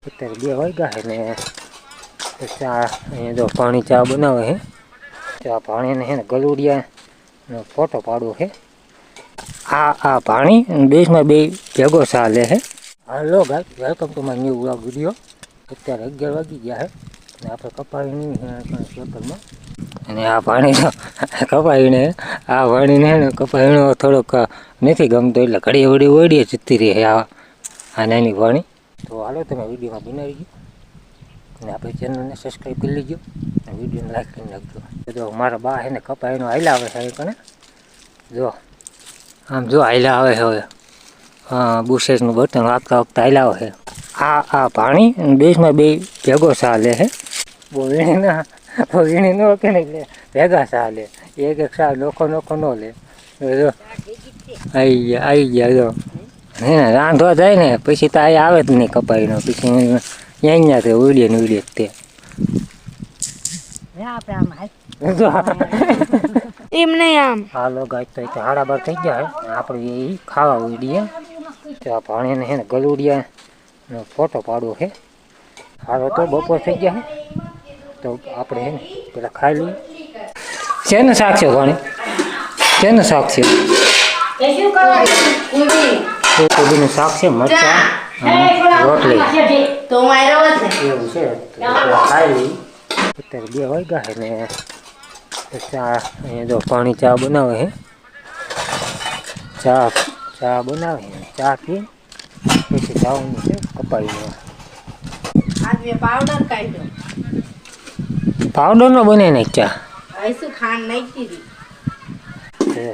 અત્યારે 2 વાગ્યા છે ને ચા અહીંયા જો પાણી ચા બનાવે છે. ચા પાણીને છે ને ગલુડિયાનો ફોટો પાડવો છે. આ પાણી દેશમાં બે ભેગો ચા લે છે. Hello guys, welcome to my new vlog video. અત્યારે 11 વાગી ગયા છે ને આપણે કપાવીની ખેતરમાં અને આ પાણી કપાવીને આ પાણીને કપાવીનો થોડોક નથી ગમતો એટલે ઘડી વળી ઓડીએ જતી રહી છે આ નાની પાણી. તો હાલો તમે વિડીયોમાં બનાવી ગયો અને આપણે ચેનલને સબસ્ક્રાઈબ કરી લેજો અને વિડીયોને લાઈક કરી નાખજો. જો મારા બા છે ને કપાવીનો હાઈલા આવે છે કણે જો આમ જો હાઈલા આવે છે હવે. હા, બુશેસનું બટન વાગતા વાગતા હાઈલા આવે છે. આ પાણી દેશમાં બે ભેગો ચા લે છે. બહુ વીણી ન કે ને એટલે ભેગા ચા લે. એક ચા નોખો ન લે. જો આવી ગયા જો હે ને રાંધવા જાય ને પછી તો આ આવે જ નહીં કપાવીનો. પછી અહીંયા તે ઉડીએ તે એમ નહીં આમ. હાલો ગાય તો 12:30 થઈ ગયા આપણે એ ખાવા ઉડીએ. આ પાણીને છે ને ગલુડિયાનો ફોટો પાડવો છે. હાલો તો બપોર થઈ ગયા તો આપણે છે ને પેલા ખાઈ લઈએ. શેનું શાક છે પાણી? શેનું શાક છે? કોબીનું શાક છે, મરચાં અને રોટલી એવું છે. ખાઈ લઈએ. અત્યારે 2 વાગ્યા છે ને ચા અહીંયા જો પાણી ચા બનાવે છે. ચા બનાવે છે. ચા પી પછી જવાનું છે કપાવીને. પાવડરનો બને ને ચા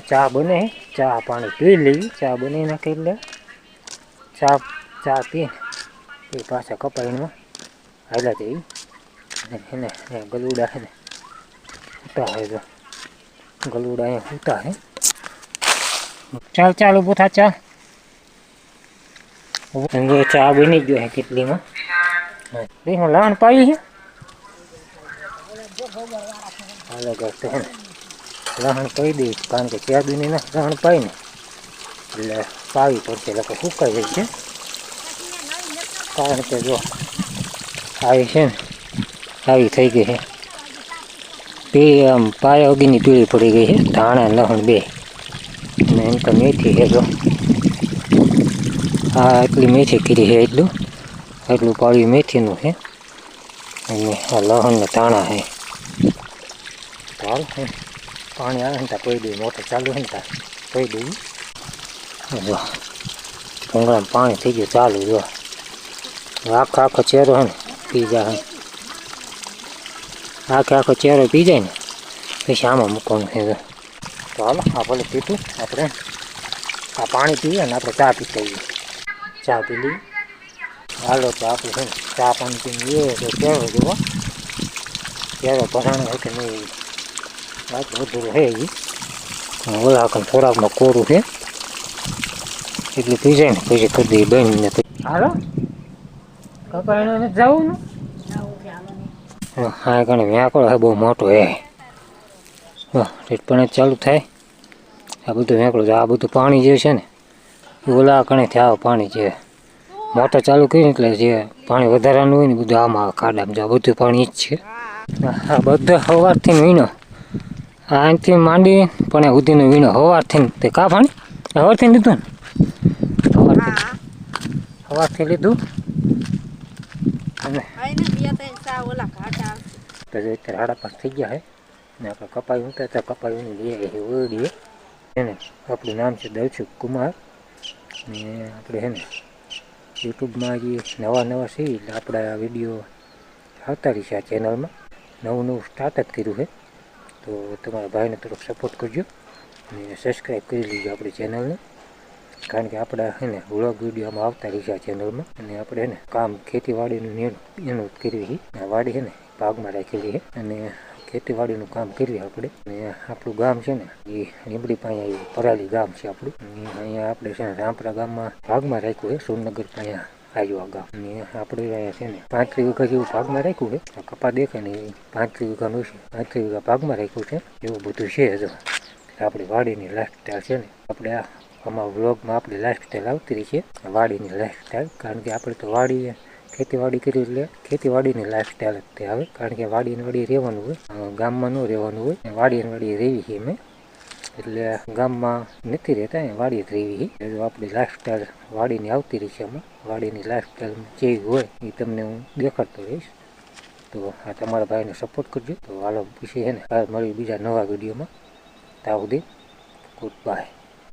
ચા બને. ચા પાણી પી લઈ. ચા બની નાખી લે. ચા પી એ પાછા કપાવીને હાલ્યા જઈ એને ગલુડા છે ને ઉતા છે. જો ગલુડા અહીંયા ઉતા છે. ચાલ ઊભું થા. ચા બની ગયો છે કેટલીમાં. એમાં લહણ પાવી છે. હાલો કરતો છે ને લહણ પાઈ દઈશ કારણ કે ચા બીની ના લહણ પાઈ ને એટલે પાવી પડશે એટલે સુકાઈ જાય છે. કારણ કે જો આવી છે ને આવી થઈ ગઈ છે પીળી, આમ પાયા વગીની પીળી પડી ગઈ છે. ધાણા લહણ બે અને એમ તો મેથી છે. જો આ એટલી મેથી કરી છે. એટલું પાળ્યું મેથીનું છે અને આ લહણ ને ધાણા છે. ચાલ પાણી આવે ને ત્યાં કહી દઈએ. મોટર ચાલુ છે ને ત્યાં કહી દઈએ. જો ભૂંગળામાં પાણી થઈ ગયું ચાલુ. જો આખો ચહેરો છે ને પી જાય. આખો ચહેરો પી જાય ને પછી આમાં મૂકવાનું છે. તો હાલો આ ભલે પીતું આપણે આ પાણી પીએ ને આપણે ચા પીતા આવીએ. ચા પી લઈએ. હાલો તો આપણે છે ને ચા પાણી પીને તો ચહેરો જોવો ચહેરો ભરાણો હોય કે નહીં. બધું છે એ ઓલા થોડાકમાં કોરું છે એટલું પી જાય ને પછી કરી દઈએ બનીને. હાલો કપાઈને જવું ને હા કણે વેંકળો છે બહુ મોટો હે. પણ ચાલુ થાય આ બધું વેંકળો. આ બધું પાણી જે છે ને એ ઓલા કણેથી આવે પાણી. જે મોટર ચાલુ કરી એટલે જે પાણી વધારાનું હોય ને બધું આમાં આવે ખાડામાં. આ બધું પાણી જ છે. આ બધા સવારથી વીણો અહીંથી માંડી પણ સુધીનો વીણો સવારથી. તે કા પાણી સવારથી લીધું ને સવારથી લીધું અને અત્યારે 5:30 થઈ ગયા છે ને આપણે કપાવી ઉતરતા કપાવીને લઈએ ઓળીએ. એને આપણું નામ છે દર્શક કુમાર ને આપણે છે ને યુટ્યુબમાં જે નવા છે એટલે આપણે આ વિડીયો આવતા રહીશે આ ચેનલમાં. નવું સ્ટાર્ટ જ કર્યું છે તો તમારા ભાઈને થોડોક સપોર્ટ કરજો અને સબસ્ક્રાઈબ કરી લેજો આપણી ચેનલને. કારણ કે આપણા છે ને વ્લોગ વિડીયોમાં આવતા રહીશે આ ચેનલમાં. અને આપણે છે ને કામ ખેતીવાડીનું એનું કરવી છે. વાડી છે ને ભાગમાં રાખેલી છે અને ખેતીવાડીનું કામ કરીએ આપણે. અને આપણું ગામ છે ને એ લીંબડી પાસે આવ્યું પરાલી ગામ છે આપણું. અને અહીંયા આપણે છે ને રામપરા ગામમાં ભાગમાં રાખ્યું છે. સોનનગર પાસે આવ્યું આ ગામ. અને આપણે અહીંયા છે ને 35 વીઘા જેવું ભાગમાં રાખ્યું છે. કપા દેખાય ને 35 વીઘાનું છે. 35 વીઘા ભાગમાં રાખ્યું છે. એવું બધું છે. જો આપણી વાડીની લાઈફસ્ટાઈલ છે ને આપણે આમાં વ્લોગમાં આપણી લાઈફસ્ટાઈલ આવતી રહી છે વાડીની લાઈફસ્ટાઈલ. કારણ કે આપણે તો વાડી ખેતીવાડી કરી એટલે ખેતીવાડીની લાઈફસ્ટાઈલ જ તે આવે, કારણ કે વાડીને વાડી રહેવાનું હોય, ગામમાં ન રહેવાનું હોય. વાડીને વાડી રહેવી છે અમે, એટલે ગામમાં નથી રહેતા, અહીંયા વાડી જ રહેવી છે. જો આપણી લાઈફસ્ટાઈલ વાડીની આવતી રહેશે આમાં, વાડીની લાઈફસ્ટાઈલ જેવી હોય એ તમને હું દેખાડતો રહીશ. તો આ તમારા ભાઈને સપોર્ટ કરજો. તો હાલો પછી છે ને કાલ મળી બીજા નવા વિડીયોમાં. ત્યાં સુધી ગુડ બાય.